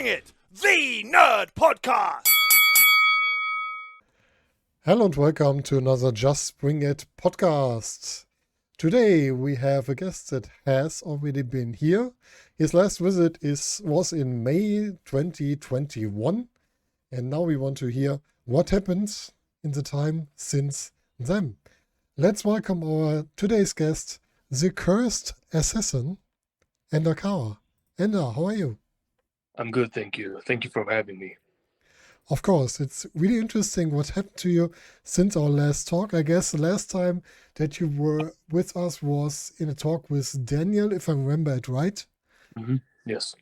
Bring It, the Nerd Podcast. Hello and welcome to another Just Bring It podcast. Today we have a guest that has already been here. His last visit was in May 2021, and now we want to hear what happened in the time since then. Let's welcome our today's guest, the cursed assassin, Ender Kawa. Ender, how are you? I'm good, thank you. Thank you for having me. Of course, it's really interesting what happened to you since our last talk. I guess the last time that you were with us was in a talk with Daniel, if I remember it right. Yes.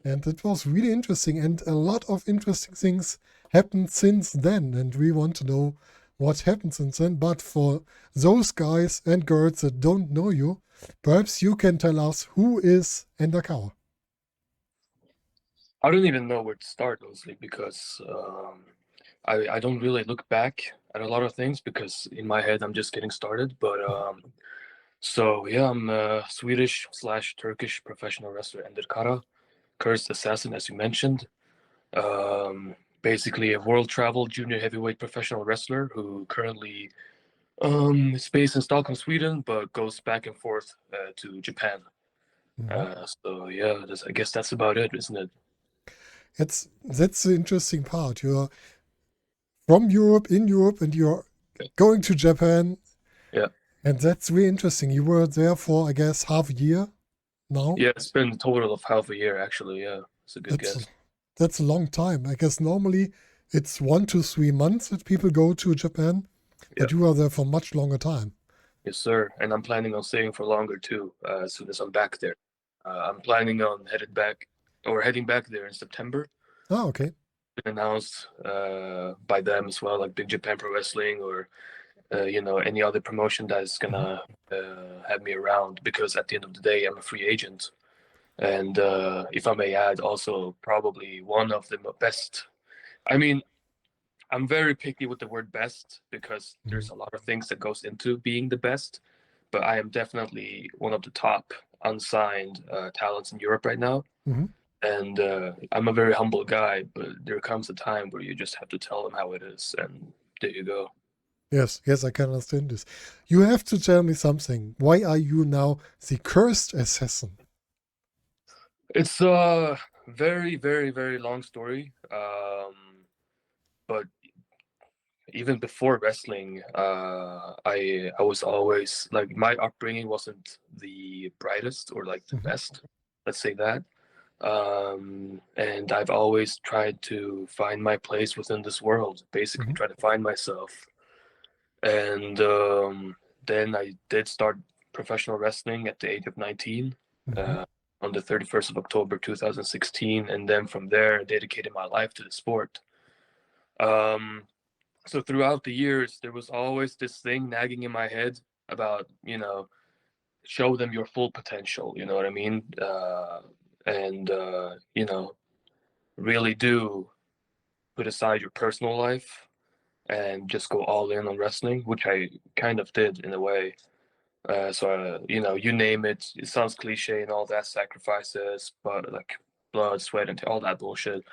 And it was really interesting, and a lot of interesting things happened since then. And we want to know what happened since then. But for those guys and girls that don't know you, perhaps you can tell us who is Ender Kawa. I don't even know where to start, honestly, because I don't really look back at a lot of things because in my head I'm just getting started. But I'm a Swedish/Turkish professional wrestler, Ender Kara, cursed assassin, as you mentioned. Basically a world travel junior heavyweight professional wrestler who currently is based in Stockholm, Sweden, but goes back and forth to Japan. I guess that's about it, isn't it? That's the interesting part. You're from Europe, in Europe, and you're going to Japan. Yeah. And that's really interesting. You were there for, I guess, half a year now. Yeah, it's been a total of half a year, actually. Yeah, it's a good That's guess. that's a long time. I guess normally it's 1 to 3 months that people go to Japan, but you are there for much longer time. Yes, sir. And I'm planning on staying for longer too, as soon as I'm back there. I'm planning on heading back there in September. Oh, okay. Been announced by them as well, like Big Japan Pro Wrestling or any other promotion that is gonna have me around. Because at the end of the day, I'm a free agent, and if I may add, also probably one of the best. I mean, I'm very picky with the word best because there's a lot of things that goes into being the best, but I am definitely one of the top unsigned talents in Europe right now. Mhm. And I'm a very humble guy, but there comes a time where you just have to tell them how it is, and there you go. Yes, I can understand this. You have to tell me something. Why are you now the cursed assassin? It's a very, very, very long story. But even before wrestling, I was always like, my upbringing wasn't the brightest or like the best, let's say that. And I've always tried to find my place within this world, basically try to find myself. And then I did start professional wrestling at the age of 19, on the 31st of October 2016, and then from there I dedicated my life to the sport. So throughout the years, there was always this thing nagging in my head about, show them your full potential, you know what I mean? And really do put aside your personal life and just go all in on wrestling, which I kind of did in a way. You name it, it sounds cliche and all that, sacrifices, but like blood, sweat, and all that bullshit.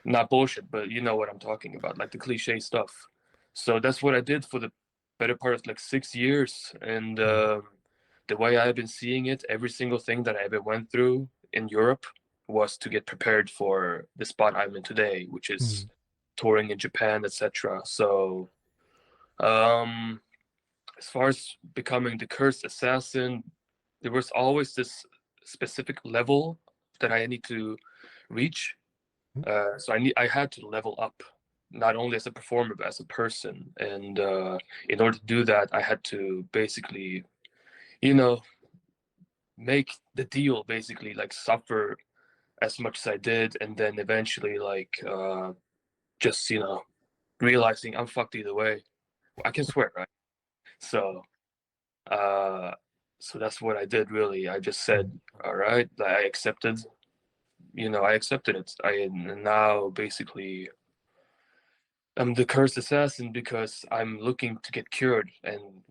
Not bullshit, but you know what I'm talking about, like the cliche stuff. So that's what I did for the better part of like 6 years. And the way I've been seeing it, every single thing that I ever went through in Europe was to get prepared for the spot I'm in today, which is touring in Japan, etc. So, as far as becoming the cursed assassin, there was always this specific level that I need to reach. I had to level up, not only as a performer but as a person. And in order to do that, I had to basically, make the deal, basically like suffer as much as I did, and then eventually just realizing I'm fucked either way. I can swear, right? So uh so that's what I did, really. I just said, all right, I accepted, I accepted it. I now basically I'm the cursed assassin because I'm looking to get cured and,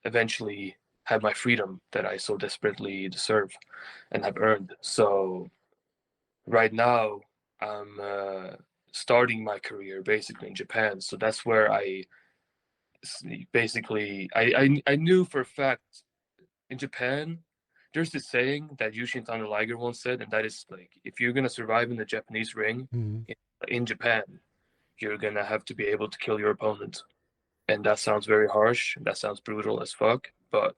eventually have my freedom that I so desperately deserve and have earned. So right now, I'm starting my career basically in Japan. So that's where I knew for a fact in Japan. There's this saying that Yushin Thunder Liger once said, and that is like, if you're gonna survive in the Japanese ring Mhm. in Japan, you're gonna have to be able to kill your opponent. And that sounds very harsh. That sounds brutal as fuck. But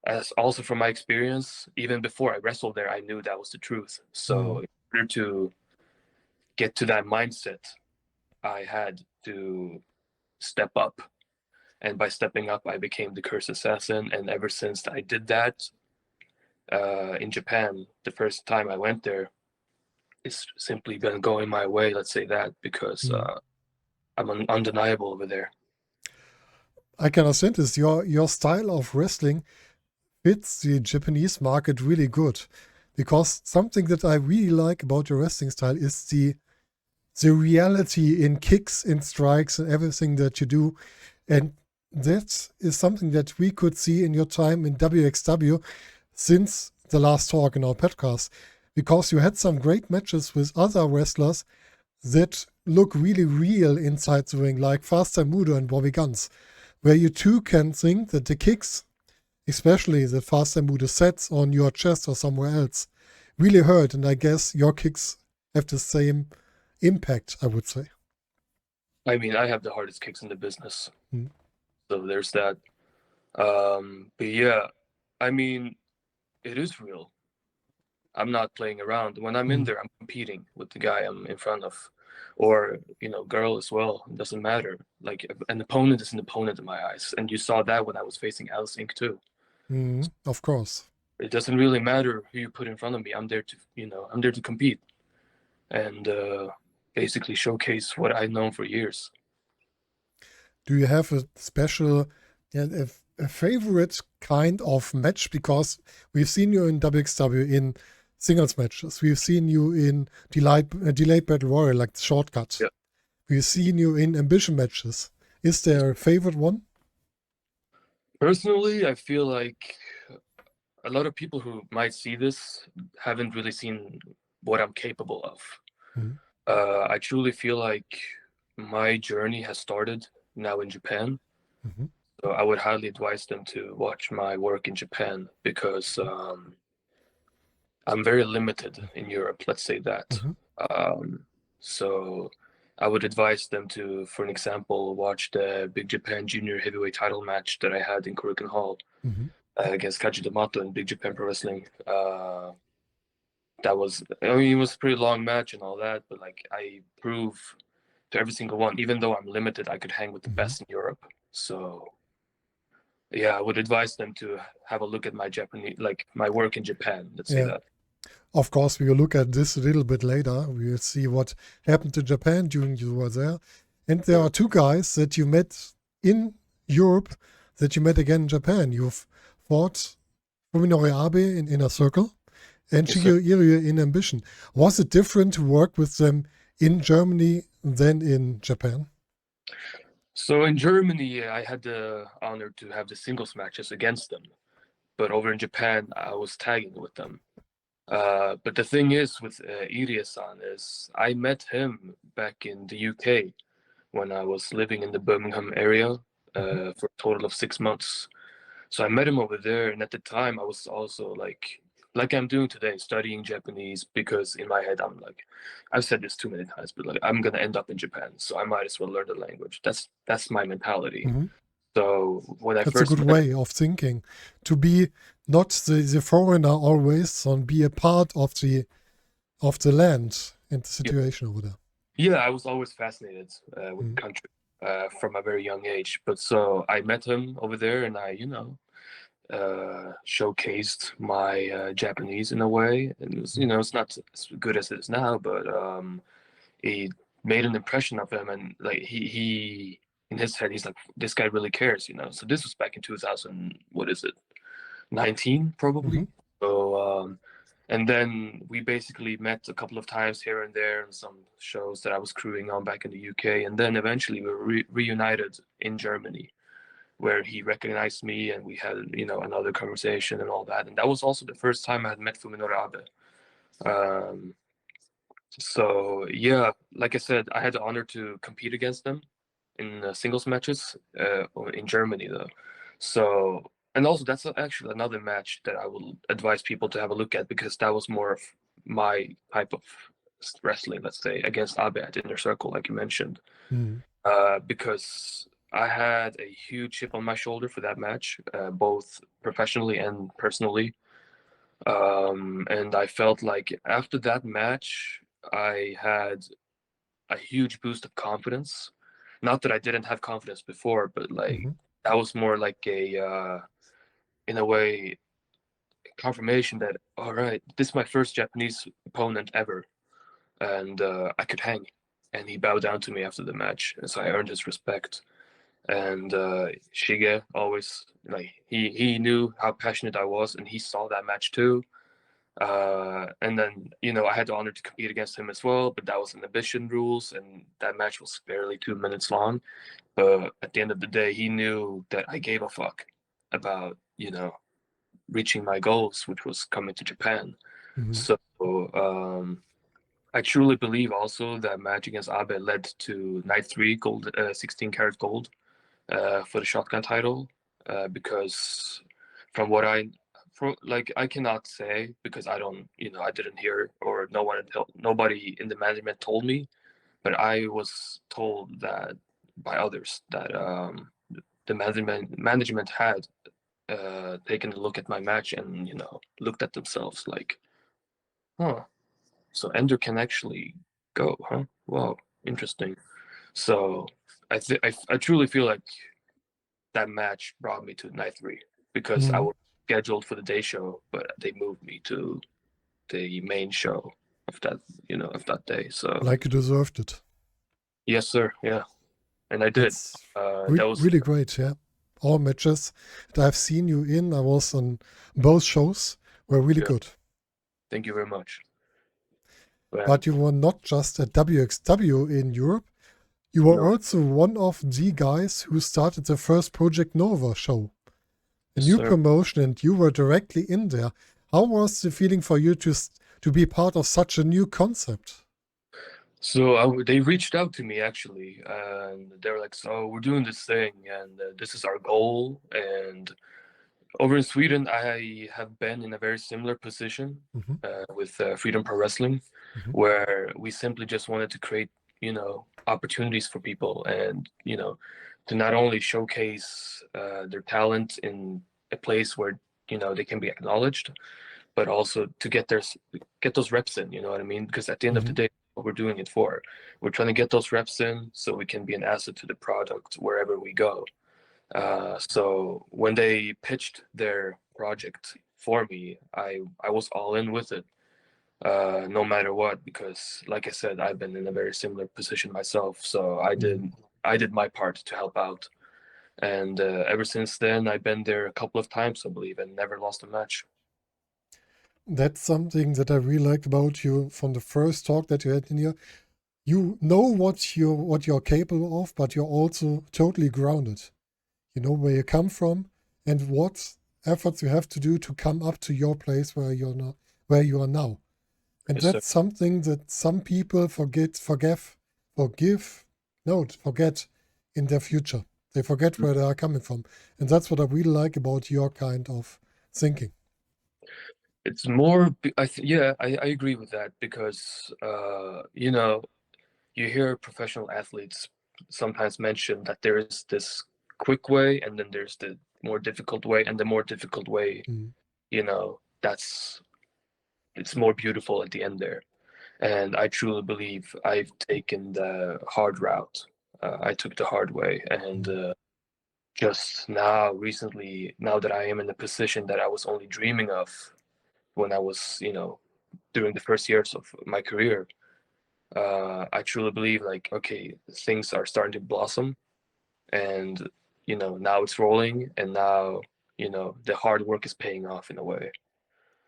as also from my experience, even before I wrestled there, I knew that was the truth. So Mhm. in order to get to that mindset, I had to step up. And by stepping up, I became the cursed assassin. And ever since I did that in Japan, the first time I went there, it's simply been going my way. Let's say that because Mhm. I'm undeniable over there. I can understand this. Your style of wrestling fits the Japanese market really good, because something that I really like about your wrestling style is the reality in kicks, in strikes, and everything that you do. And that is something that we could see in your time in WXW since the last talk in our podcast, because you had some great matches with other wrestlers that look really real inside the ring, like Faster Mudo and Bobby Guns, where you too can think that the kicks, especially the Faster Mudo sets on your chest or somewhere else, really hurt. And I guess your kicks have the same impact, I would say. I mean, I have the hardest kicks in the business, Mm. so there's that. But yeah, I mean, it is real. I'm not playing around. When I'm in Mm. there, I'm competing with the guy I'm in front of, or girl as well. It doesn't matter. Like an opponent is an opponent in my eyes, and you saw that when I was facing Alice Inc. too. Mm. Of course. It doesn't really matter who you put in front of me. I'm there to compete and basically showcase what I've known for years. Do you have a special, yeah, a favorite kind of match? Because we've seen you in WXW in singles matches. We've seen you in delayed battle royal, like the shortcut. Yeah. We've seen you in ambition matches. Is there a favorite one? Personally, I feel like a lot of people who might see this haven't really seen what I'm capable of. Mhm. I truly feel like my journey has started now in Japan. Mhm. So I would highly advise them to watch my work in Japan because I'm very limited in Europe, let's say that. Mhm. Um, so I would advise them to, for an example, watch the Big Japan Junior Heavyweight title match that I had in Korakuen Hall Mhm. against Kaji D'Amato in Big Japan Pro Wrestling. That was, I mean, it was a pretty long match and all that, but like I prove to every single one, even though I'm limited, I could hang with the Mhm. best in Europe. So yeah, I would advise them to have a look at my Japanese, like my work in Japan. Let's say Yeah. that. Of course, we will look at this a little bit later. We will see what happened to Japan during you were there. And there Yeah. are two guys that you met in Europe that you met again in Japan. You've fought Fuminori Abe in Inner Circle and Yes, sir. Shigeo Irie in Ambition. Was it different to work with them in Germany than in Japan? So in Germany, I had the honor to have the singles matches against them, but over in Japan, I was tagging with them. But the thing is with Irie-san is I met him back in the UK when I was living in the Birmingham area Mhm. for a total of 6 months. So I met him over there, and at the time I was also like I'm doing today, studying Japanese because in my head I'm like, I've said this too many times, but like I'm gonna end up in Japan, so I might as well learn the language. That's my mentality. Mhm. So when I That's a first good met him, way of thinking, to be not the foreigner always, and be a part of the land and the yeah, situation over there. yeah, I was always fascinated with the Mhm. country from a very young age. But so I met him over there, and I, showcased my Japanese in a way. And it was, Mhm. it's not as good as it is now, but it made an impression of him. And like he in his head, he's like, this guy really cares. So this was back in 2000, what is it, 19 Mhm. probably. So, and then we basically met a couple of times here and there in some shows that I was crewing on back in the UK. And then eventually we were reunited in Germany where he recognized me and we had another conversation and all that, and that was also the first time I had met Fuminori Abe. um, So yeah, like I said, I had the honor to compete against them in singles matches in Germany though. So and also that's actually another match that I will advise people to have a look at because that was more of my type of wrestling, let's say, against Abe at Inner Circle, like you mentioned. Mm. Because I had a huge chip on my shoulder for that match, both professionally and personally. And I felt like after that match, I had a huge boost of confidence. Not that I didn't have confidence before, but like Hmm. that was more like in a way, confirmation that all right, this is my first Japanese opponent ever, and I could hang. And he bowed down to me after the match, and so I earned his respect. And Shige always like he knew how passionate I was, and he saw that match too. And then I had the honor to compete against him as well, but that was an ambition rules, and that match was barely 2 minutes long. But at the end of the day, he knew that I gave a fuck about reaching my goals, which was coming to Japan. Hmm. So I truly believe also that match against Abe led to night three gold, 16 karat gold for the shotgun title because from what I cannot say because I don't I didn't hear or nobody in the management told me, but I was told that by others that the management had taken a look at my match and looked at themselves like, huh, so Ender can actually go, huh? Wow, interesting. So I truly feel like that match brought me to night three because I Hmm. was scheduled for the day show, but they moved me to the main show of that day. So Like you deserved it. yes, sir. Yeah, and I did. That's That was really great. Yeah, all matches that I've seen you in, I was on both shows, were really yeah. good. Thank you very much. Yeah, But you were not just at WXW in Europe. You were no, also one of the guys who started the first Project Nova show, a yes, new sir. promotion, and you were directly in there. How was the feeling for you to be part of such a new concept? So they reached out to me actually, and they were like, "So we're doing this thing, and this is our goal." And over in Sweden, I have been in a very similar position Hmm. with Freedom Pro Wrestling, Hmm. where we simply just wanted to create, opportunities for people and, to not only showcase their talent in a place where, they can be acknowledged, but also to get those reps in, you know what I mean? Because at the end of the Hmm. day, what we're doing it for, we're trying to get those reps in so we can be an asset to the product wherever we go. So when they pitched their project for me, I was all in with it, no matter what, because like I said, I've been in a very similar position myself. So I did my part to help out, and ever since then, I've been there a couple of times, I believe, and never lost a match. That's something that I really liked about you from the first talk that you had in here. You know what you're capable of, but you're also totally grounded. You know where you come from and what efforts you have to do to come up to your place where you are now. And Yes, sir. that's something that some people forget in their future. They forget where they are coming from. And that's what I really like about your kind of thinking. It's more, yeah, I agree with that because, you hear professional athletes sometimes mention that there is this quick way and then there's the more difficult way, and the more difficult way, Mm. that's it's more beautiful at the end there. And I truly believe I've taken the hard route. I took the hard way, and Mm. just now, recently, now that I am in the position that I was only dreaming of when I was, during the first years of my career, I truly believe like, okay, things are starting to blossom, and now it's rolling, and now the hard work is paying off in a way.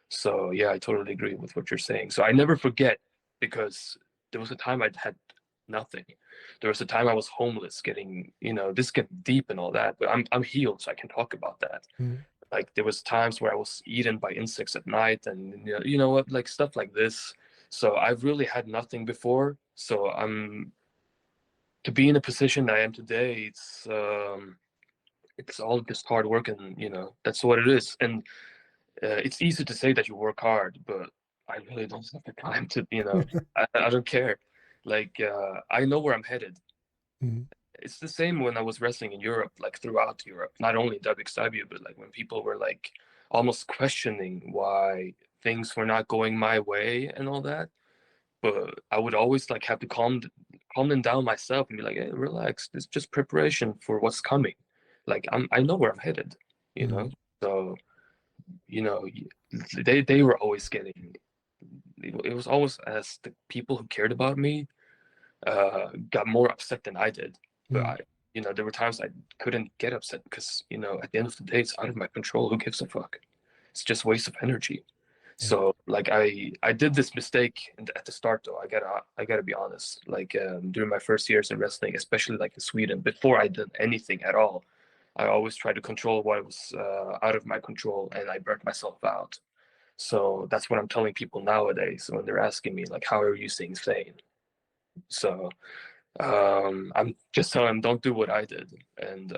So yeah, I totally agree with what you're saying. So I never forget because there was a time I had nothing. There was a time I was homeless, getting this get deep and all that, but I'm healed, so I can talk about that. Mm. Like there was times where I was eaten by insects at night, and you know what, like stuff like this. So I've really had nothing before. So to be in a position I am today, it's all just hard work, and that's what it is. And it's easy to say that you work hard, but I really don't have the time to, I don't care. Like, I know where I'm headed. Mhm. It's the same when I was wrestling in Europe, like throughout Europe, not only WXW, but like when people were like almost questioning why things were not going my way and all that. But I would always like have to calm them down myself and be like, hey, relax. It's just preparation for what's coming. Like I know where I'm headed, you know. Mhm. So you know, they were always getting. It was always as the people who cared about me got more upset than I did. But Mhm. there were times I couldn't get upset because at the end of the day, it's out of my control. Who gives a fuck? It's just waste of energy. Yeah. So like I did this mistake at the start though. I gotta be honest. Like during my first years in wrestling, especially like in Sweden, before I did anything at all, I always tried to control what was out of my control, and I burnt myself out. So that's what I'm telling people nowadays when they're asking me like, "How are you staying sane?" So I'm just telling them don't do what I did, and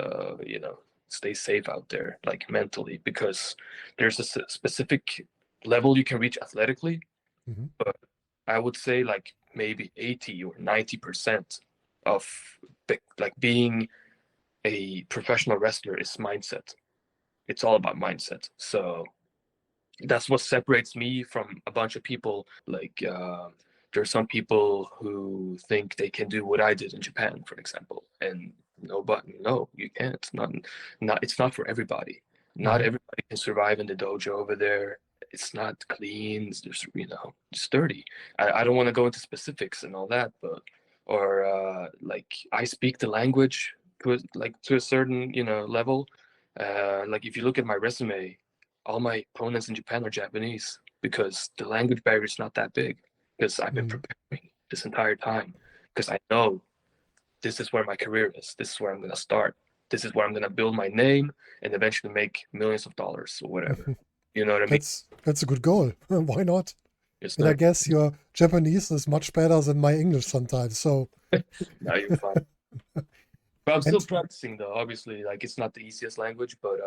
stay safe out there, like mentally, because there's a specific level you can reach athletically, Mhm. but I would say like maybe 80 or 90% of like being a professional wrestler is mindset. It's all about mindset. So that's what separates me from a bunch of people. Like there's some people who think they can do what I did in Japan, for example, and no, you can't. It's not for everybody. Not Mhm. everybody can survive in the dojo over there. It's not clean. It's just it's dirty. I don't want to go into specifics and all that, but or like I speak the language to a certain level. Like if you look at my resume, all my opponents in Japan are Japanese because the language barrier is not that big. Because I've been Mhm. preparing this entire time. Because I know this is where my career is. This is where I'm gonna start. This is where I'm gonna build my name and eventually make millions of dollars or whatever. You know what I mean? That's a good goal. Why not? Yes, And I sir. guess your Japanese is much better than my English sometimes. So, Now you're fine. But I'm still and practicing though. Obviously, like it's not the easiest language, but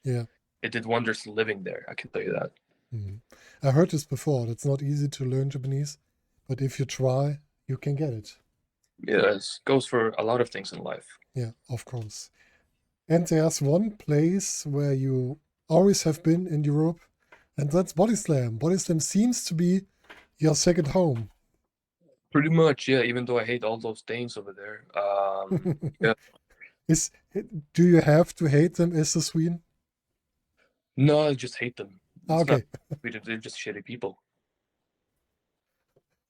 yeah, it did wonders living there. I can tell you that. mhm. I heard this before. It's not easy to learn Japanese, but if you try, you can get it. Yeah, it goes for a lot of things in life. Yeah, of course. And there's one place where you always have been in Europe, and that's Body Slam. Body Slam seems to be your second home. Pretty much, yeah. Even though I hate all those Danes over there, yeah. Is do you have to hate them as a Swede? No, I just hate them. Ah, It's not. okay. They're just shitty people.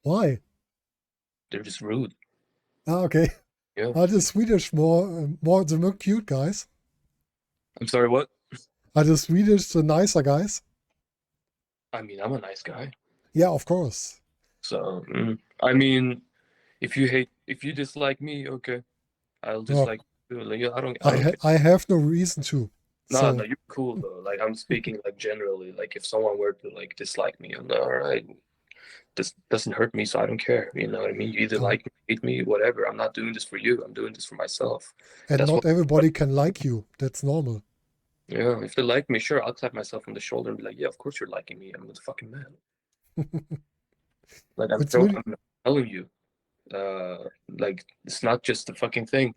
Why? They're just rude. Ah, okay. Yeah. Are the Swedish more the more cute guys? I'm sorry. What? Are the Swedish the nicer guys? I mean, I'm a nice guy. Yeah, of course. So, I mean, if you dislike me, okay, I'll No, dislike you. Like, yeah, I don't care. I have no reason to. No, no, So, you're cool though. Like, I'm speaking like generally. Like, if someone were to like dislike me, I'm like, all right. This doesn't hurt me, so I don't care. You know what I mean? You either um, like me, hate me, whatever. I'm not doing this for you. I'm doing this for myself. and That's not what. everybody can like you. That's normal. Yeah, if they like me, sure, I'll clap myself on the shoulder and be like, "Yeah, of course you're liking me. I'm the fucking man." Like It's really I'm telling you, like it's not just a fucking thing.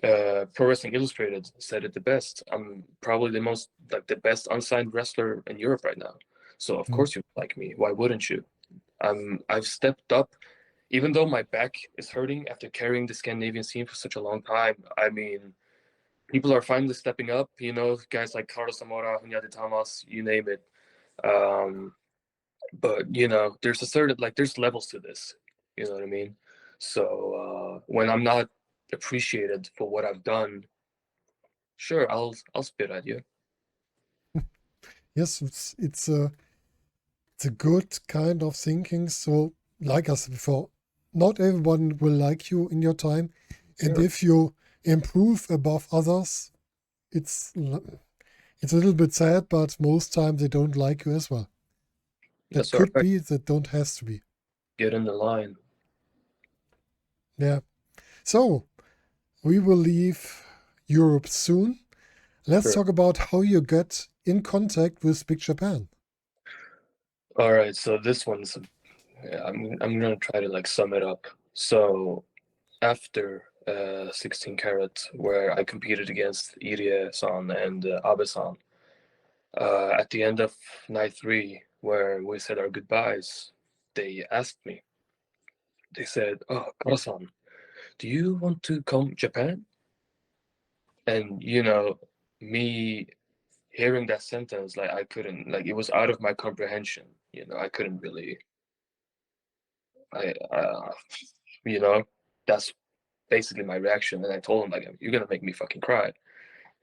Pro Wrestling Illustrated said it the best. I'm probably the best unsigned wrestler in Europe right now. So of mm, course you like me. Why wouldn't you? I've stepped up, even though my back is hurting after carrying the Scandinavian scene for such a long time. I mean, people are finally stepping up. Guys like Carlos Zamora, Hunyadi Tamas, you name it. Um, but there's a certain there's levels to this. You know what I mean? So when I'm not appreciated for what I've done, sure, I'll spit at you. yes, it's a good kind of thinking. So, like I said before, not everyone will like you in your time, and Sure. if you improve above others, it's it's a little bit sad, but most times they don't like you as well. That That's all could right. be, that don't has to be. get in the line. Yeah. So we will leave Europe soon. Let's Sure. talk about how you got in contact with Big Japan. All right, so this one's I'm gonna try to like sum it up. So after 16 Carat, where I competed against Irie-san and Abe-san, at the end of night 3, where we said our goodbyes, they asked me. They said, "Oh, Kara-san, do you want to come Japan?" And me hearing that sentence, like I couldn't, like it was out of my comprehension. I couldn't really, I, you know, that's basically my reaction. And I told him, like, you're gonna make me fucking cry.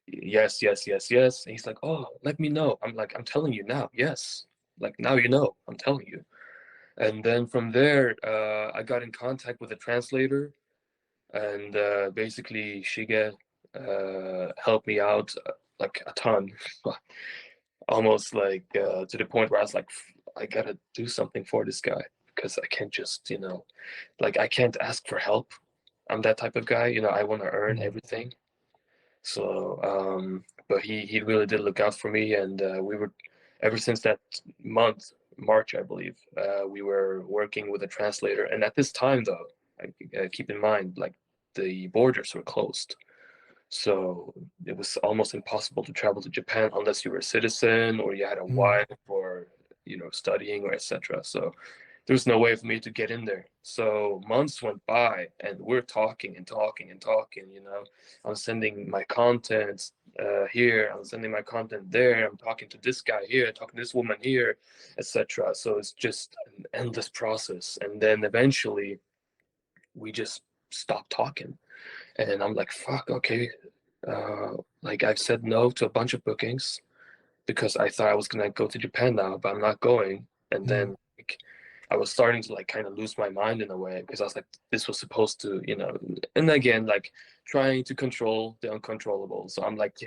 Yes, yes, yes, yes. And he's like, oh, let me know. I'm like, I'm telling you now. Yes, like now I'm telling you. And then from there, I got in contact with a translator, and basically Shige helped me out like a ton, almost like to the point where I was like, I gotta do something for this guy because I can't just, like I can't ask for help. I'm that type of guy, I want to earn Mm. everything. So, but he really did look out for me, and we were ever since that month, March, I believe, we were working with a translator. And at this time, though, keep in mind, like the borders were closed, so it was almost impossible to travel to Japan unless you were a citizen or you had a Mm. wife or studying or etc. So there was no way for me to get in there. So months went by, and we're talking and talking and talking. I'm sending my content here. I'm sending my content there. I'm talking to this guy here, talking to this woman here, etc. So it's just an endless process, and then eventually we just stopped talking. And I'm like, fuck, okay. Like I've said no to a bunch of bookings because I thought I was gonna go to Japan now, but I'm not going. And Mm. then like, I was starting to like kind of lose my mind in a way because I was like, this was supposed to, and again, like trying to control the uncontrollable. So I'm like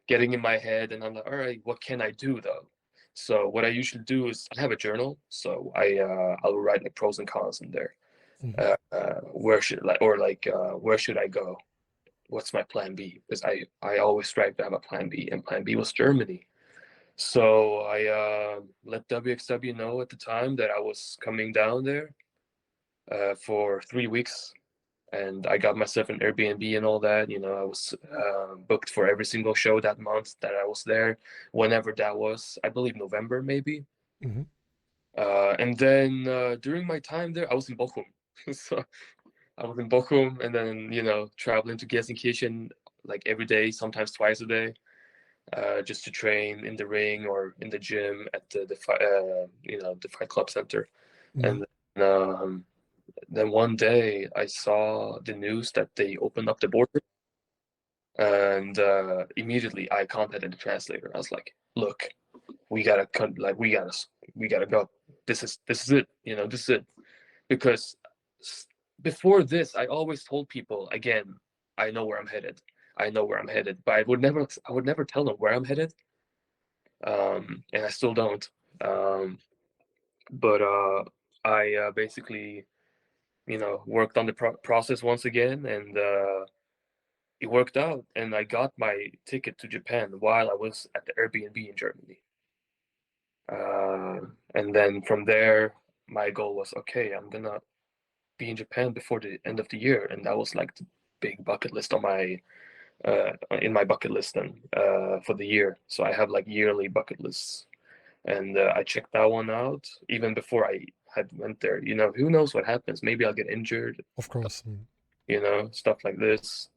getting in my head, and I'm like, all right, what can I do though? So what I usually do is I have a journal, so I'll write like pros and cons in there. Mm. Where should like or like where should I go? What's my plan B? Because I always strive to have a plan B, and plan B was Germany. So I let WXW know at the time that I was coming down there for 3 weeks, and I got myself an Airbnb and all that. I was booked for every single show that month that I was there, whenever that was. I believe November maybe. Mm. And then during my time there, I was in Bochum. So I was in Bochum, and then traveling to Gelsenkirchen like every day, sometimes twice a day, just to train in the ring or in the gym at the Fight Club Center. Mm. And then one day I saw the news that they opened up the border, and immediately I contacted the translator. I was like, "Look, we gotta like we gotta go. This is it. This is it." Because before this, I always told people again, I know where I'm headed. I know where I'm headed, but I would never tell them where I'm headed, and I still don't. Um, but I basically, worked on the process once again, and it worked out, and I got my ticket to Japan while I was at the Airbnb in Germany. And then from there, my goal was okay. I'm gonna be in Japan before the end of the year, and that was like the big bucket list on my in my bucket list then for the year. So I have like yearly bucket lists, and I checked that one out even before I had went there. Who knows what happens? Maybe I'll get injured, Of course. Mm. stuff like this.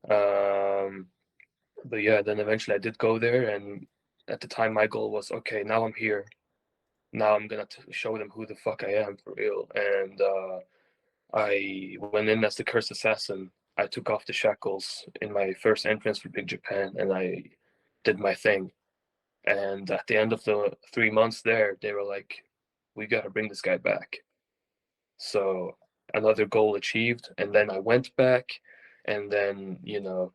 Um, but yeah, then eventually I did go there, and at the time my goal was okay. Now I'm here. Now I'm gonna show them who the fuck I am for real, and I went in as the cursed assassin. I took off the shackles in my first entrance for Big Japan, and I did my thing. And at the end of the 3 months there, they were like, "We gotta bring this guy back." So another goal achieved, and then I went back, and then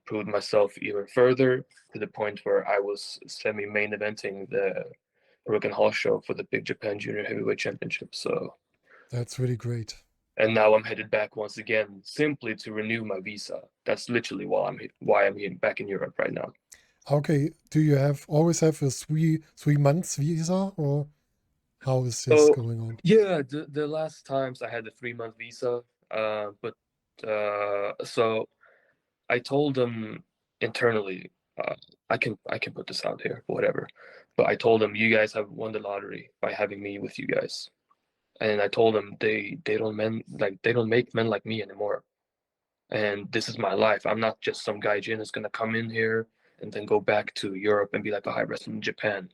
proved myself even further to the point where I was semi-main eventing the Broken Hall show for the Big Japan Junior Heavyweight Championship. So That's really great. And now I'm headed back once again, simply to renew my visa. That's literally why I'm here back in Europe right now. Okay, do you always have a three months visa, or how is this So going on? yeah, the last times I had a 3 month visa, but so I told them internally, uh, I can put this out here, whatever. But I told them, you guys have won the lottery by having me with you guys. And I told them they don't make men like me anymore. And this is my life. I'm not just some guy Jin that's gonna come in here and then go back to Europe and be like, oh, I wrestled in Japan.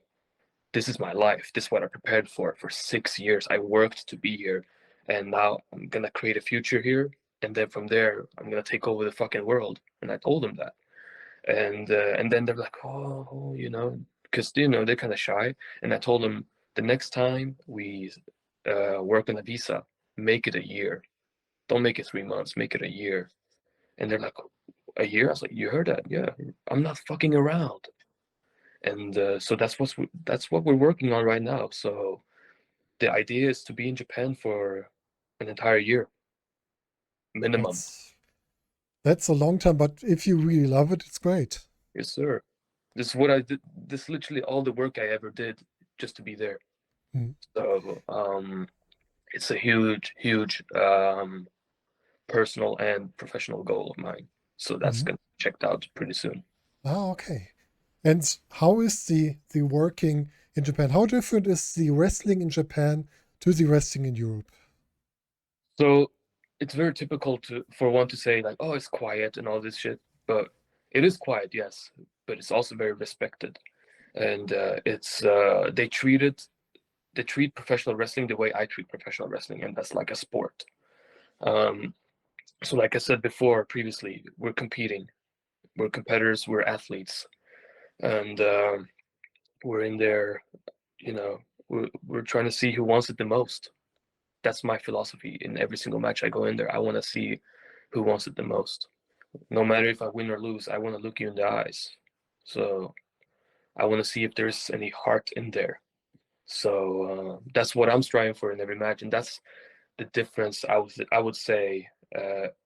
This is my life. This is what I prepared for 6 years. I worked to be here, and now I'm gonna create a future here. And then from there, I'm gonna take over the fucking world. And I told them that. And then they're like, oh, because they're kind of shy. And I told them the next time we work on a visa, make it a year. Don't make it 3 months. Make it a year. And they're like, a year? I was like, you heard that? Yeah, I'm not fucking around. And so that's what we're working on right now. So the idea is to be in Japan for an entire year minimum. That's that's a long time, but if you really love it, it's great. Yes, sir. This is what I did. This is literally all the work I ever did just to be there. Mm. So it's a huge, huge personal and professional goal of mine. So that's Mhm. gonna be checked out pretty soon. Ah, okay. And how is the working in Japan? How different is the wrestling in Japan to the wrestling in Europe? So it's very typical for one to say like, oh, it's quiet and all this shit, but it is quiet, yes, but it's also very respected, and it's they treat professional wrestling the way I treat professional wrestling, and that's like a sport. Um, so like I said before previously, we're competing, we're competitors, we're athletes, and we're in there, you know, we're trying to see who wants it the most. That's my philosophy in every single match I go in there. I want to see who wants it the most. No matter if I win or lose, I want to look you in the eyes. So I want to see if there's any heart in there. So that's what I'm striving for in every match, and that's the difference. I would say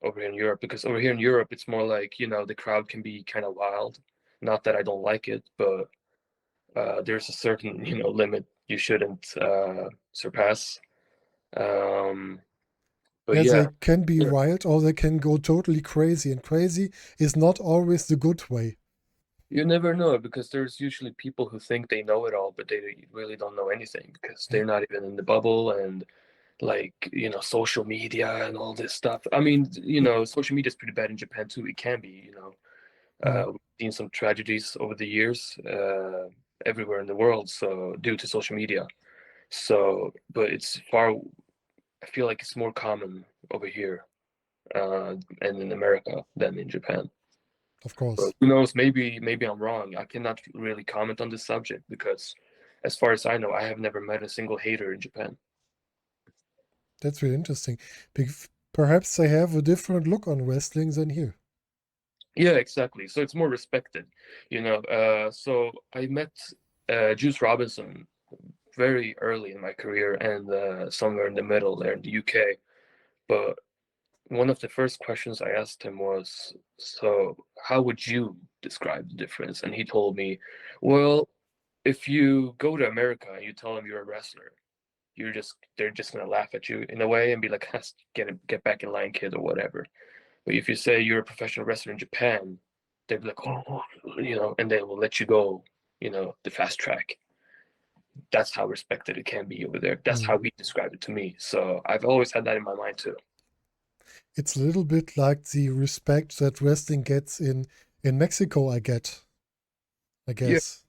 over here in Europe, because over here in Europe, it's more like the crowd can be kind of wild. Not that I don't like it, but there's a certain limit you shouldn't surpass. Um, but Yeah, yeah, they can be yeah, wild or they can go totally crazy, and crazy is not always the good way. you never know, because there's usually people who think they know it all, but they really don't know anything because Yeah. they're not even in the bubble, and like social media and all this stuff. I mean, social media is pretty bad in Japan too. It can be, Mm, we've seen some tragedies over the years everywhere in the world, so due to social media. So, but I feel like it's more common over here and in America than in Japan. of But course. who knows? Maybe I'm wrong. I cannot really comment on this subject because, as far as I know, I have never met a single hater in Japan. That's really interesting. Perhaps they have a different look on wrestling than here. Yeah, exactly. So it's more respected, you know. So I met Juice Robinson very early in my career, and somewhere in the middle there in the UK. But one of the first questions I asked him was, "So how would you describe the difference?" And he told me, "Well, if you go to America and you tell them you're a wrestler, they're just gonna laugh at you in a way and be like, get back in line, kid, or whatever. But if you say you're a professional wrestler in Japan, they'd be like, oh, and they will let you go, the fast track. That's how respected it can be over there. That's Mm. how he described it to me. So I've always had that in my mind too. It's a little bit like the respect that wrestling gets in Mexico, I Yeah, guess.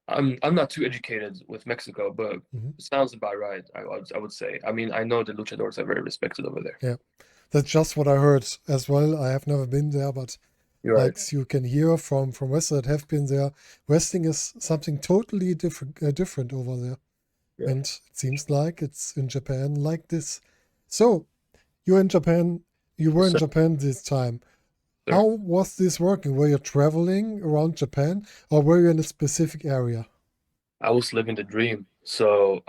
I'm not too educated with Mexico, but Mhm. it sounds about right. I would say. I mean, I know the luchadors are very respected over there. Yeah, that's just what I heard as well. I have never been there, but You're right. like you can hear from wrestlers that have been there, wrestling is something totally different over there. Yeah. And it seems like it's in Japan like this. So you're in Japan, you were Yes, in sir. Japan this time. Sir. How was this working? Were you traveling around Japan or were you in a specific area? I was living the dream. So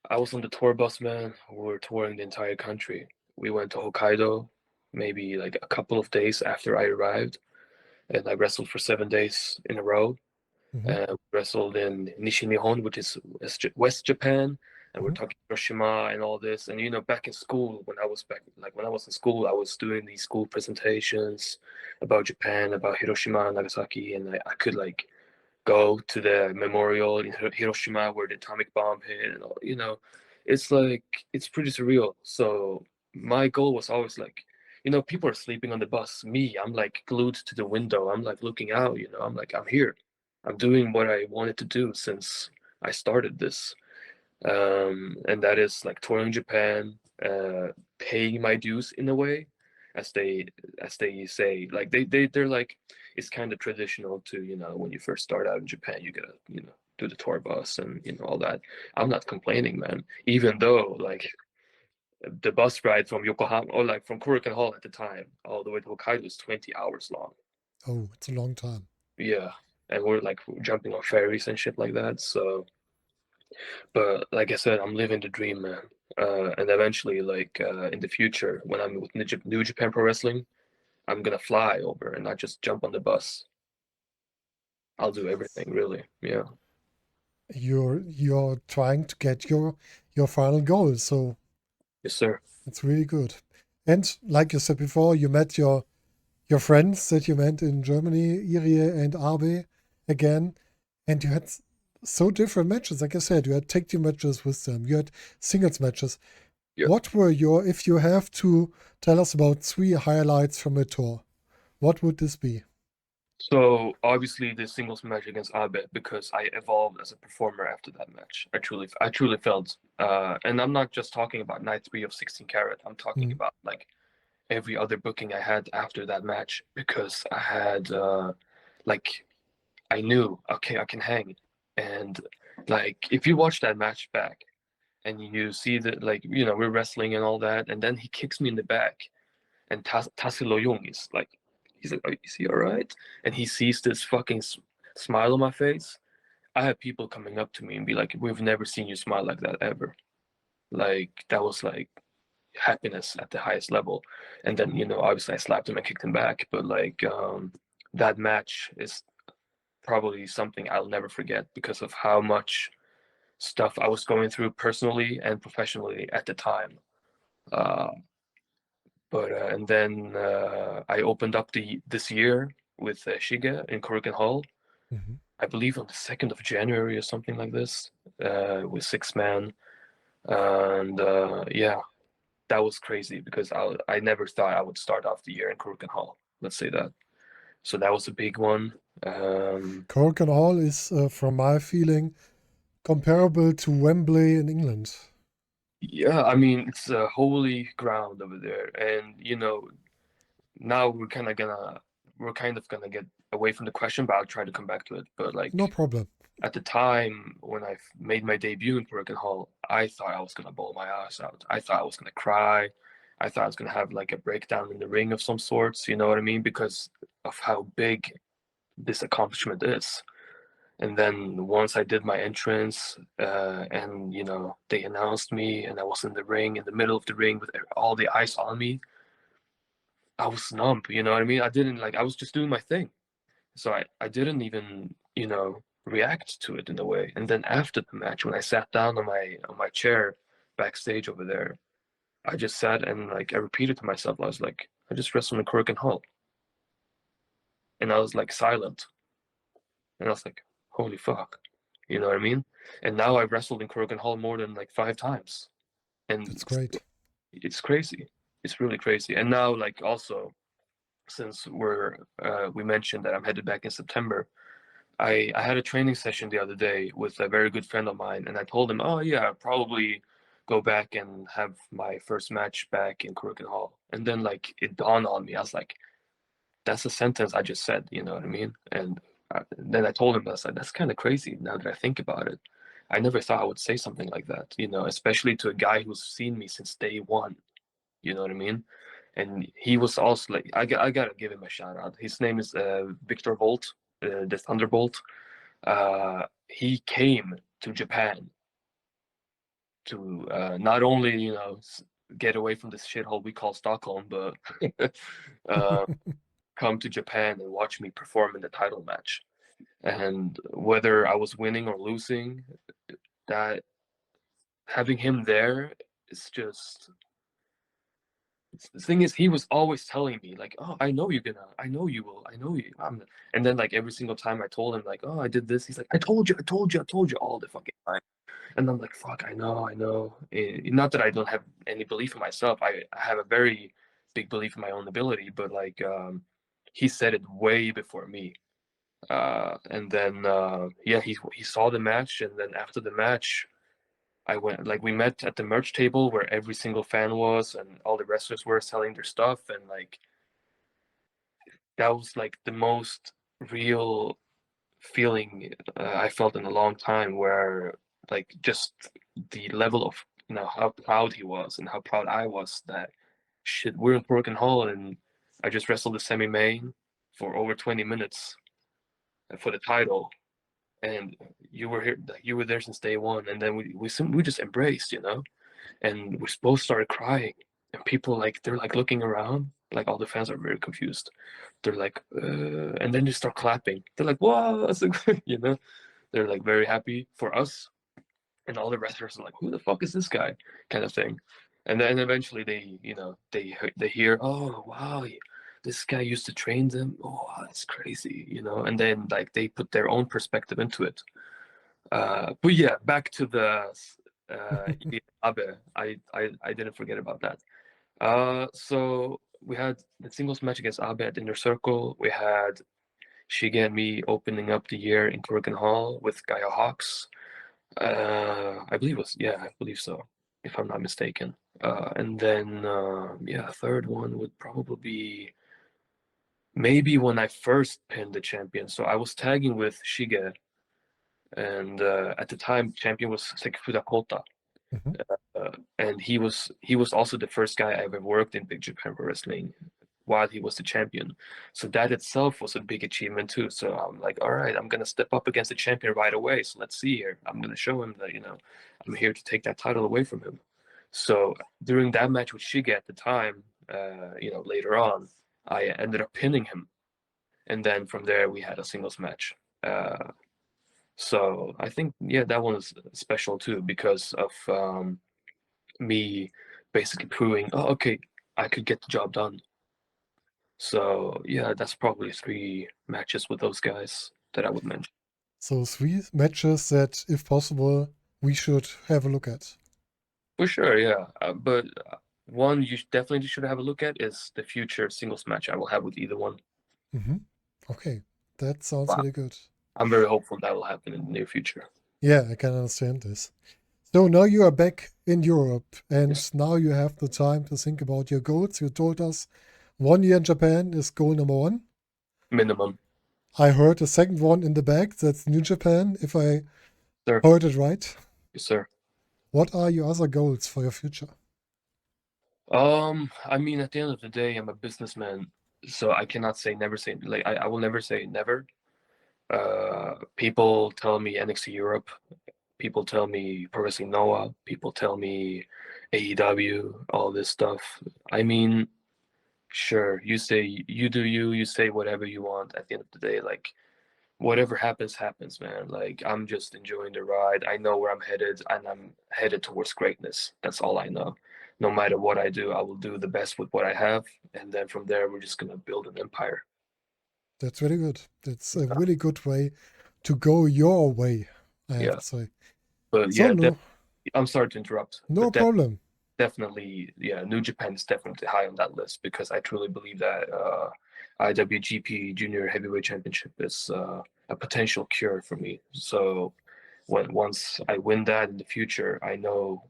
I was on the tour bus, man. We were touring the entire country. We went to Hokkaido, maybe like a couple of days after I arrived, and I wrestled for 7 days in a row. Hmm. Wrestled in Nishinihon, which is West Japan, and we're Hmm. talking Hiroshima and all this. And back in school, when I was in school, I was doing these school presentations about Japan, about Hiroshima and Nagasaki, and I could like go to the memorial in Hiroshima where the atomic bomb hit, and all, it's like it's pretty surreal. So my goal was always like, people are sleeping on the bus. Me, I'm like glued to the window. I'm like looking out. I'm like I'm here. I'm doing what I wanted to do since I started this, and that is like touring Japan, paying my dues in a way, as they say. Like they're like it's kind of traditional to when you first start out in Japan, you gotta do the tour bus and all that. I'm not complaining, man. Even though like the bus ride from Yokohama or like from Kurikan Hall at the time all the way to Hokkaido was 20 hours long. Oh, it's a long time. Yeah, and we're like jumping on ferries and shit like that. So but like I said, I'm living the dream, man. And eventually, like in the future, when I'm with New Japan Pro Wrestling, I'm gonna fly over and not just jump on the bus. I'll do Yes. everything, really. Yeah. You're trying to get your final goal, so Yes, sir. it's really good. And like you said before, you met your friends that you met in Germany, Irie and Abe, again, and you had so different matches. Like I said, you had tag team matches with them, you had singles matches. Yeah. What were if you have to tell us about three highlights from a tour, what would this be? So obviously the singles match against Abe because I evolved as a performer after that match. I truly felt, and I'm not just talking about night 3 of 16 Carat. I'm talking Mm, about like every other booking I had after that match because I had like I knew, okay, I can hang. And like if you watch that match back and you see that like, we're wrestling and all that, and then he kicks me in the back and Tassilo Jung is like he's like, is he all right? And he sees this fucking smile on my face. I had people coming up to me and be like, we've never seen you smile like that ever. Like that was like happiness at the highest level. And then, obviously I slapped him and kicked him back. But like that match is probably something I'll never forget because of how much stuff I was going through personally and professionally at the time. Uh, but and then I opened up this year with Shiga in Kurikan Hall. mhm. I believe on the 2nd of January or something like this, with 6 man, and yeah, that was crazy because I never thought I would start off the year in Kurikan Hall. Let's say that. So that was a big one. Cork Hall is, from my feeling, comparable to Wembley in England. Yeah, I mean it's a holy ground over there, and now we're kind of gonna get away from the question, but I'll try to come back to it. But No like problem. at the time when I made my debut in Broken Hall, I thought I was gonna bawl my ass out. I thought I was gonna cry. I thought I was gonna have like a breakdown in the ring of some sorts. You know what I mean? Because of how big this accomplishment is. And then once I did my entrance, and they announced me, and I was in the ring, in the middle of the ring with all the eyes on me, I was numb. You know what I mean? I didn't like. I was just doing my thing, so I didn't even react to it in a way. And then after the match, when I sat down on my chair backstage over there, I just sat and like I repeated to myself, I was like, I just wrestled in Cork and Hall, and I was like silent, and I was like, holy fuck, you know what I mean? And now I've wrestled in Cork and Hall more than like 5 times, That's and great. it's crazy. It's really crazy. And now like also since we mentioned that I'm headed back in September. I had a training session the other day with a very good friend of mine, and I told him, "Oh yeah, I'll probably go back and have my first match back in Crooked Hall." And then like it dawned on me, I was like, "That's a sentence I just said," you know what I mean? And then I told him, I was like, "That's kind of crazy now that I think about it. I never thought I would say something like that, especially to a guy who's seen me since day one." You know what I mean? And he was also like, I gotta give him a shout out. His name is Victor Volt, the Thunderbolt. He came to Japan not only get away from this shithole we call Stockholm, but uh, come to Japan and watch me perform in the title match. And whether I was winning or losing, that having him there is just the thing is he was always telling me like, oh, I know you're gonna, I know you will, I know you. And then like every single time I told him like, oh, I did this, he's like, I told you, I told you, I told you all the fucking time. And I'm like, fuck, I know, I know. Not that I don't have any belief in myself. I have a very big belief in my own ability, but like he said it way before me. And then yeah, he saw the match, and then after the match, I went like we met at the merch table where every single fan was, and all the wrestlers were selling their stuff, and like that was like the most real feeling I felt in a long time, where like just the level of how proud he was and how proud I was that shit we're in Broken Hall and I just wrestled the semi main for over 20 minutes for the title, and you were here, you were there since day one, and then we just embraced, and we both started crying, and people like they're like looking around, like all the fans are very confused. They're like, and then they start clapping. They're like, "Wow!" They're like very happy for us, and all the wrestlers are like, "Who the fuck is this guy?" kind of thing. And then eventually they hear, "Oh wow, this guy used to train them. Oh, wow, that's crazy." And then like they put their own perspective into it. But yeah, back to the Abe. I didn't forget about that. So we had the singles match against Abe at Inner Circle. We had Shige and me opening up the year in Corrigan Hall with Gaia Hawks. I believe it was, yeah, I believe so, if I'm not mistaken. And then yeah, third one would probably be maybe when I first pinned the champion. So I was tagging with Shige, and at the time champion was Sekifuda Kota. Mhm. And he was also the first guy I ever worked in Big Japan Pro Wrestling while he was the champion. So that itself was a big achievement too. So I'm like, all right, I'm gonna step up against the champion right away. So let's see here. I'm gonna show him that I'm here to take that title away from him. So during that match with Shige at the time, later on, I ended up pinning him, and then from there we had a singles match. So I think yeah, that one was special too because of me basically proving, oh, okay, I could get the job done. So yeah, that's probably three matches with those guys that I would mention. So 3 matches that, if possible, we should have a look at. For sure, yeah. But one you definitely should have a look at is the future singles match I will have with either one. Hmm. Okay, that sounds Wow. really good. I'm very hopeful that will happen in the near future. Yeah, I can understand this. So now you are back in Europe, and Yes, now you have the time to think about your goals. You told us 1 year in Japan is goal number one. minimum, I heard a second one in the back. That's New Japan, if I sir. heard it right. Yes, sir. What are your other goals for your future? I mean, at the end of the day, I'm a businessman, so I cannot say never say like I will never say never. People tell me NXT Europe. People tell me Pro Wrestling Noah. People tell me AEW. All this stuff. I mean, sure, you say you do you. You say whatever you want. At the end of the day, like whatever happens, happens, man. Like I'm just enjoying the ride. I know where I'm headed, and I'm headed towards greatness. That's all I know. No matter what I do, I will do the best with what I have, and then from there, we're just gonna build an empire. That's really good. That's a really good way to go your way, I have Yeah, to say. but So yeah, no, I'm sorry to interrupt, no but problem. definitely, yeah, New Japan is definitely high on that list because I truly believe that IWGP Junior Heavyweight Championship is a potential cure for me. So once I win that in the future, I know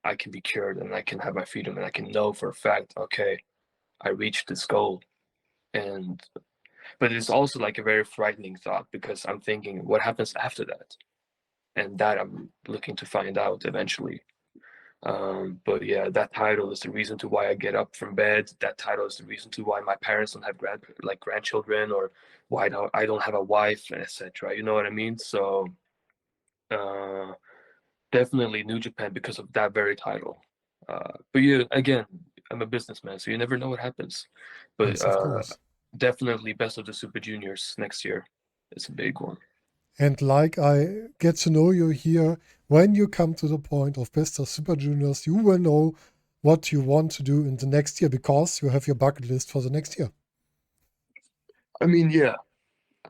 I can be cured and I can have my freedom and I can know for a fact, okay, I reached this goal. And but it's also like a very frightening thought because I'm thinking, what happens after that? And that I'm looking to find out eventually. But yeah, that title is the reason to why I get up from bed. That title is the reason to why my parents don't have grandchildren, or why I don't have a wife, etc. You know what I mean? So uh, definitely New Japan because of that very title. But yeah, again, I'm a businessman, so you never know what happens. But Yes, of course. definitely Best of the Super Juniors next year. It's a big one. And like I get to know you here, when you come to the point of Best of Super Juniors, you will know what you want to do in the next year because you have your bucket list for the next year. I mean, yeah,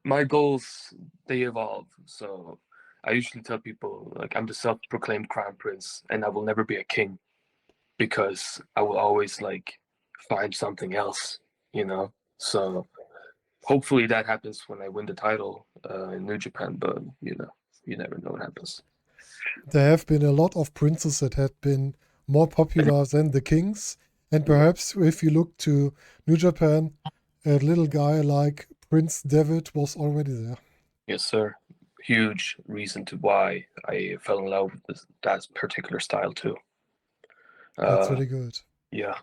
my goals, they evolve. So I usually tell people, like, I'm the self-proclaimed crown prince, and I will never be a king because I will always, like, find something else, you know? So hopefully that happens when I win the title in New Japan, but, you know, you never know what happens. There have been a lot of princes that had been more popular than the kings. And perhaps if you look to New Japan, a little guy like Prince David was already there. Yes, sir. Huge reason to why I fell in love with that particular style too. That's Uh, really good. yeah.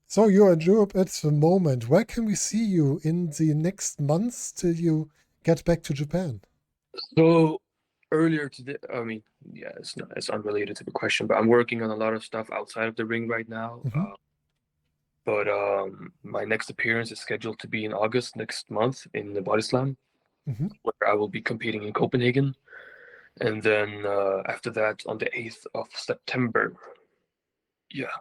So you're in Europe at the moment. Where can we see you in the next months till you get back to Japan? So earlier today, I mean, yeah, it's unrelated to the question, but I'm working on a lot of stuff outside of the ring right now. Hmm. But my next appearance is scheduled to be in August next month in the Body Slam, Hmm. where I will be competing in Copenhagen. And then after that, on the 8th of September, yeah,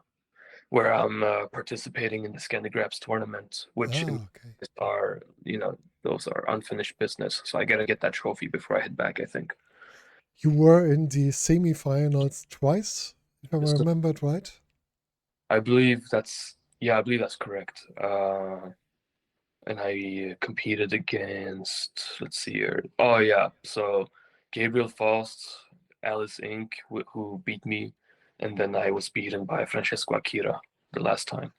where I'm participating in the Scandinavian tournament, which Okay. are, you know, those are unfinished business. So I gotta get that trophy before I head back, I think. You were in the semifinals twice, if I So remember it right. I believe I believe that's correct. And I competed against, let's see here. Oh yeah, so Gabriel Faust, Alice Inc., who beat me, and then I was beaten by Francesco Akira the last time.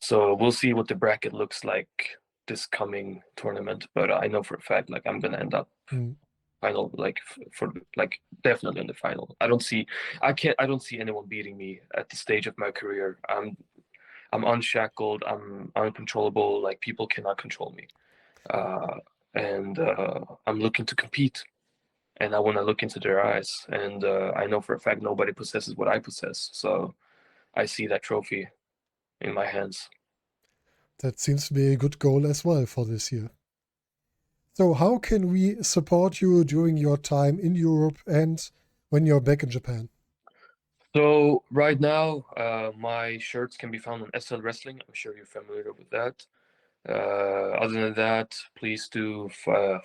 So we'll see what the bracket looks like this coming tournament. But I know for a fact, like, I'm gonna end up Mm. final, like for like definitely in the final. I don't see anyone beating me at the stage of my career. I'm unshackled. I'm uncontrollable. Like, people cannot control me. Uh, and I'm looking to compete, and I want to look into their eyes. And I know for a fact nobody possesses what I possess. So I see that trophy in my hands. That seems to be a good goal as well for this year. So, how can we support you during your time in Europe and when you're back in Japan? So right now, my shirts can be found on SL Wrestling. I'm sure you're familiar with that. Other than that, please do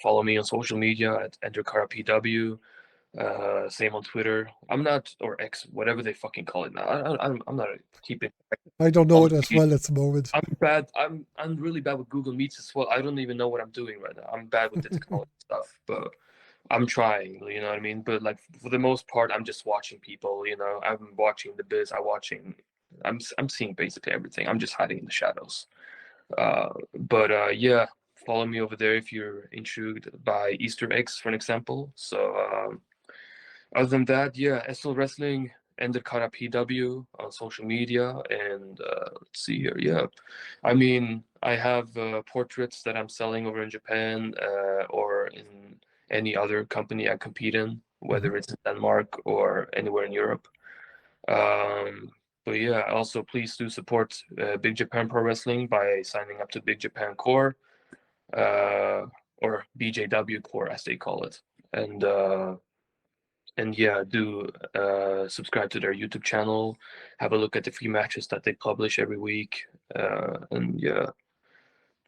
follow me on social media at EnderCarPW. Same on Twitter. I'm not, or X, whatever they fucking call it now. I'm not keeping. I don't know All it as the- well at the moment. I'm bad. I'm really bad with Google Meets as well. I don't even know what I'm doing right now. I'm bad with the technology stuff, but I'm trying. You know what I mean? But like, for the most part, I'm just watching people. You know, I'm watching the biz. I'm seeing basically everything. I'm just hiding in the shadows. But yeah, follow me over there if you're intrigued by Easter eggs, for an example. So other than that, yeah, SL Wrestling and the Kara PW on social media. And let's see here. Yeah, I mean, I have portraits that I'm selling over in Japan or in any other company I compete in, Mhm. whether it's in Denmark or anywhere in Europe. Um, but yeah, also please do support Big Japan Pro Wrestling by signing up to Big Japan Core or BJW Core as they call it. And yeah, do subscribe to their YouTube channel, have a look at the free matches that they publish every week, and yeah,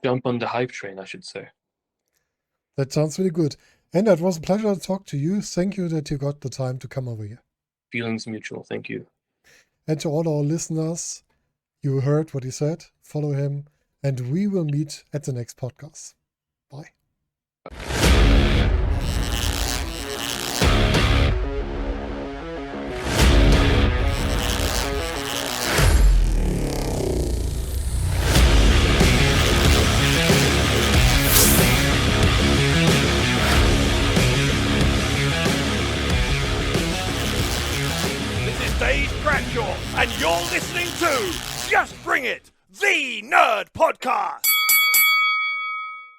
jump on the hype train, I should say. That sounds really good. And it was a pleasure to talk to you. Thank you that you got the time to come over here. Feelings mutual. Thank you. And to all our listeners, you heard what he said. Follow him, and we will meet at the next podcast. Bye. This is Dave Bradshaw, and you're listening to Just Bring It, the Nerd Podcast.